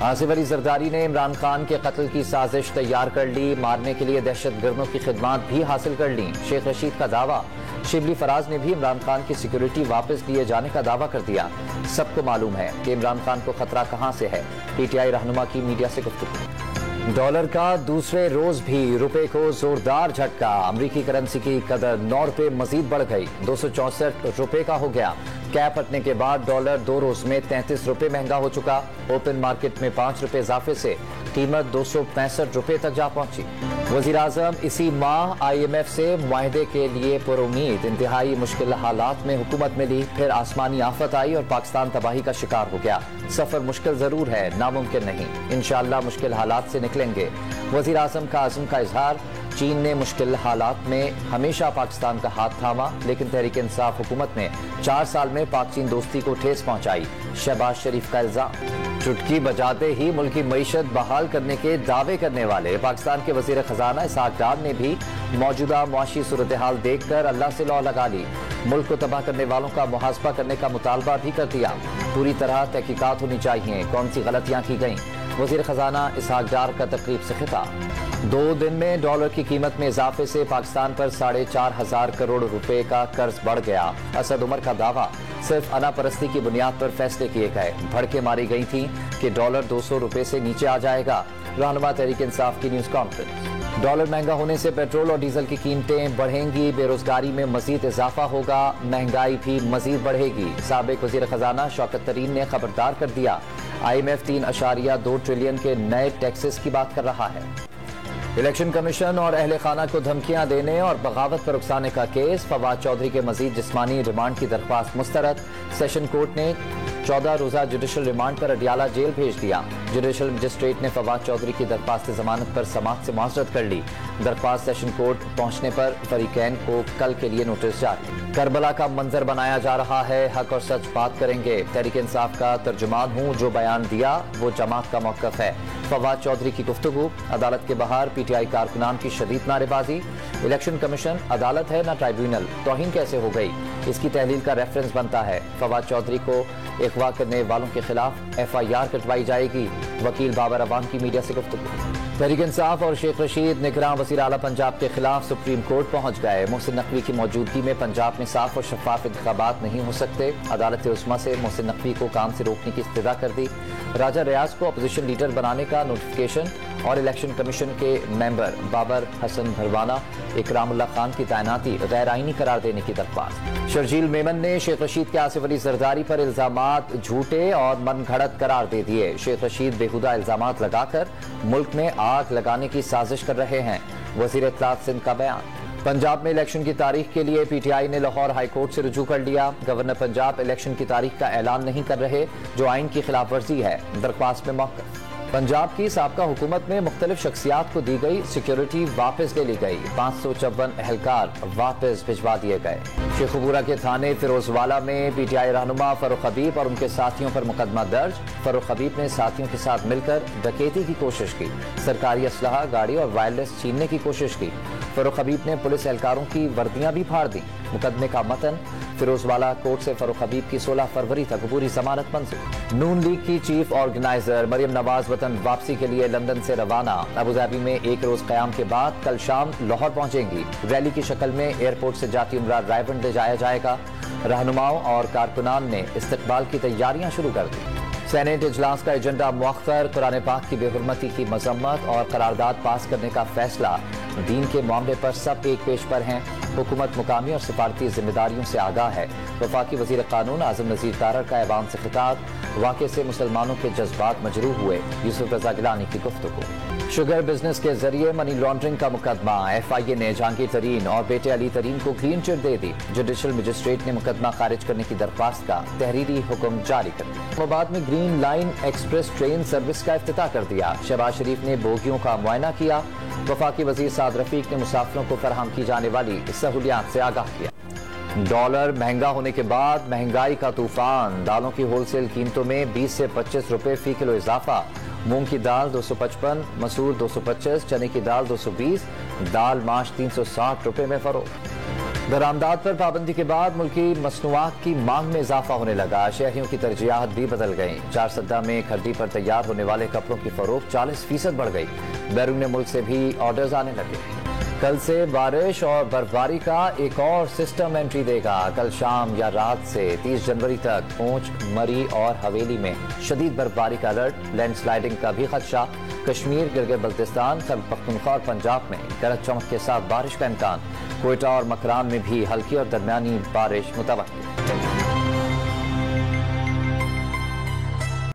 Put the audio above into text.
आसिफ अली जरदारी ने इमरान खान के कत्ल की साजिश तैयार कर ली, मारने के लिए दहशत गर्दों की खिदमत भी हासिल कर ली। शेख रशीद का दावा, शिबली फराज ने भी इमरान खान की सिक्योरिटी वापस लिए जाने का दावा कर दिया। सबको मालूम है कि इमरान खान को खतरा कहां से है। पीटीआई रहनुमा की मीडिया से गुफ्तगू। डॉलर का दूसरे रोज भी रुपए को जोरदार झटका। अमरीकी करेंसी की कदर 9 रुपए मजीद बढ़ गई, 264 रुपए का हो गया। कैप हटने के बाद डॉलर 2 रोज में 33 रुपए महंगा हो चुका। ओपन मार्केट में 5 रुपए इजाफे से कीमत 265 रुपए तक जा पहुंची। वजीर आजम इसी माह IMF से मुआहदे के लिए पुरुम्मीद। इंतहाई मुश्किल हालात में हुकूमत मिली, फिर आसमानी आफत आई और पाकिस्तान तबाही का शिकार हो गया। सफर मुश्किल जरूर है, नामुमकिन नहीं। इंशाअल्लाह मुश्किल हालात से निकलेंगे। वजीर आजम का आज़म का इजहार। चीन ने मुश्किल हालात में हमेशा पाकिस्तान का हाथ थामा, लेकिन तहरीक इंसाफ हुकूमत ने 4 साल में पाक चीन दोस्ती को ठेस पहुंचाई। शहबाज शरीफ का इल्जाम। चुटकी बजाते ही मुल्क की मईशत बहाल करने के दावे करने वाले पाकिस्तान के वजीर खजाना इसहाक डार ने भी मौजूदा मुआशी सूरत हाल देख कर अल्लाह से लौ लगा ली। मुल्क को तबाह करने वालों का मुहासबा करने का मुतालबा भी कर दिया। पूरी तरह तहकीकात होनी चाहिए, कौन सी गलतियां की गईं। वजीर खजाना इसहाक डार का तकरीब से खिताब। 2 दिन में डॉलर की कीमत में इजाफे से पाकिस्तान पर 4,500 करोड़ रुपए का कर्ज बढ़ गया। असद उमर का दावा, सिर्फ अनापरस्ती की बुनियाद पर फैसले किए गए। भड़के मारी गई थी कि डॉलर 200 रुपए से नीचे आ जाएगा। रहनुमा तहरीक इंसाफ की न्यूज कॉन्फ्रेंस। डॉलर महंगा होने से पेट्रोल और डीजल की कीमतें बढ़ेंगी, बेरोजगारी में मजीद इजाफा होगा, महंगाई भी मजीद बढ़ेगी। साबिक वजीर खजाना शौकत तरीन ने खबरदार कर दिया। IMF 3.2 ट्रिलियन के नए टैक्सेस की बात कर रहा है। इलेक्शन कमीशन और अहले खाना को धमकियां देने और बगावत पर उकसाने का केस। फवाद चौधरी के मजीद जिस्मानी रिमांड की दरख्वास्त मुस्तरद। सेशन कोर्ट ने 14 रोजा जुडिशल रिमांड पर अडियाला जेल भेज दिया। जुडिशल मजिस्ट्रेट ने फवाद चौधरी की दरख्वास्त जमानत पर समाअत से मुआज़रत कर ली। दरख्वास्त सेशन कोर्ट पहुंचने पर फरीकैन को कल के लिए नोटिस जारी। करबला का मंजर बनाया जा रहा है, हक और सच बात करेंगे। तहरीक इंसाफ का तर्जुमान हूं, जो बयान दिया वो जमात का मौक़िफ़ है। फवाद चौधरी की गुफ्तगू। अदालत के बाहर PTI कारकुनान की शदीद नारेबाजी। इलेक्शन कमीशन अदालत है न ट्राइब्यूनल, तौहीन कैसे हो गई, इसकी तहलील का रेफरेंस बनता है। फवाद चौधरी को अगवा करने वालों के खिलाफ FIR कटवाई जाएगी। वकील बाबर अवान की मीडिया से गुफ्तगू। तहरीक इंसाफ और शेख रशीद निगरान वज़ीर आला पंजाब के खिलाफ सुप्रीम कोर्ट पहुंच गए। मोहसिन नकवी की मौजूदगी में पंजाब में साफ और शफाफ इंतखाबात नहीं हो सकते। अदालत उस्मा से मोहसिन नकवी को काम से रोकने की इस्तदा कर दी। राजा रियाज को अपोजिशन लीडर बनाने का नोटिफिकेशन और इलेक्शन कमीशन के मेंबर बाबर हसन भरवाना, इकरामुल्लाह खान की तैनाती गैर आईनी करार देने की दरख्वास्त। शर्जील मेमन ने शेख रशीद के आसिफ अली जरदारी पर इल्जामात झूठे और मनगढ़ंत करार दे दिए। शेख रशीद बेहुदा इल्जामात लगाकर मुल्क में आग लगाने की साजिश कर रहे हैं। वजीर इत्तलात सिंध का बयान। पंजाब में इलेक्शन की तारीख के लिए PTI ने लाहौर हाई कोर्ट से रुजू कर लिया। गवर्नर पंजाब इलेक्शन की तारीख का ऐलान नहीं कर रहे, जो आइन की खिलाफ वर्जी है। दरख्वास्त में मौक़िफ़। पंजाब की साबका हुकूमत में मुख्तलिफ शख्सियात को दी गई सिक्योरिटी वापस ले ली गई। 554 एहलकार वापस भिजवा दिए गए। शेखुपुरा के थाने फिरोजवाला में PTI रहनुमा फरूख हबीब और उनके साथियों पर मुकदमा दर्ज। फरूख हबीब ने साथियों के साथ मिलकर डकैती की कोशिश की, सरकारी असलहा, गाड़ी और वायरलेस छीनने की कोशिश की। फरूख हबीब ने पुलिस एहलकारों की वर्दियां भी फाड़ दी। मुकदमे का मतन। फिरोजवाला कोर्ट से फरूख हबीब की 16 फरवरी तक पूरी जमानत मंजूर। नून लीग की चीफ ऑर्गेनाइजर मरियम नवाज वतन वापसी के लिए लंदन से रवाना। अबूधाबी में एक रोज कयाम के बाद कल शाम लाहौर पहुंचेंगी। रैली की शक्ल में एयरपोर्ट से जाती उम्रा रायबंड ले जाया जाएगा। रहनुमाओं और कारकुनान ने इस्तकबाल की तैयारियां शुरू कर दी। सेनेट इजलास का एजेंडा मुअख्खर। कुरान पाक की बेहुरमती की मजम्मत और करारदाद पास करने का फैसला। दीन के मामले पर सब एक पेश पर हैं। हुकूमत मुकामी और सिफारती जिम्मेदारियों से आगाह है। वफाकी वजीर कानून आजम नजीर तारर का ऐवान से खिताब। वाक़े से मुसलमानों के जज्बात मजरूह हुए। यूसुफ रजा गिलानी की गुफ्तगू। शुगर बिजनेस के जरिए मनी लॉन्ड्रिंग का मुकदमा। FIA ने जहांगीर तरीन और बेटे अली तरीन को क्लीन चिट दे दी। जुडिशल मजिस्ट्रेट ने मुकदमा खारिज करने की दरख्वास्त का तहरीरी हुक्म जारी कर दिया। इस्लामाबाद में green line express train service का इफ्तिताह कर दिया। शहबाज शरीफ ने बोगियों का मुआयना किया। वफाकी वजीर साद रफीक ने मुसाफिरों को फराहम की जाने वाली सहूलियात से आगाह किया। डॉलर महंगा होने के बाद महंगाई का तूफान। दालों की होलसेल कीमतों में 20 से 25 रुपए फी किलो इजाफा। मूंग की दाल 255, मसूर 225, चने की दाल 220, दाल माश 360 रुपए में फरोख्त। बरामदात पर पाबंदी के बाद मुल्की मसनूआत की मांग में इजाफा होने लगा। शहरियों की तरजीहात भी बदल गई। चारसद्दा में खड्डी पर तैयार होने वाले कपड़ों की फरोख्त 40% बढ़ गई। बैरून मुल्क से भी ऑर्डर्स आने लगे। कल से बारिश और बर्फबारी का एक और सिस्टम एंट्री देगा। कल शाम या रात से 30 जनवरी तक पूंछ, मरी और हवेली में शदीद बर्फबारी का अलर्ट। लैंडस्लाइडिंग का भी खदशा। कश्मीर, गिलगित बल्तिस्तान, खैबर पख्तूनख्वा और पंजाब में गरज चमक के साथ बारिश का इम्कान। कोयटा और मकरान में भी हल्की और दरमियानी बारिश मुतवक्किल।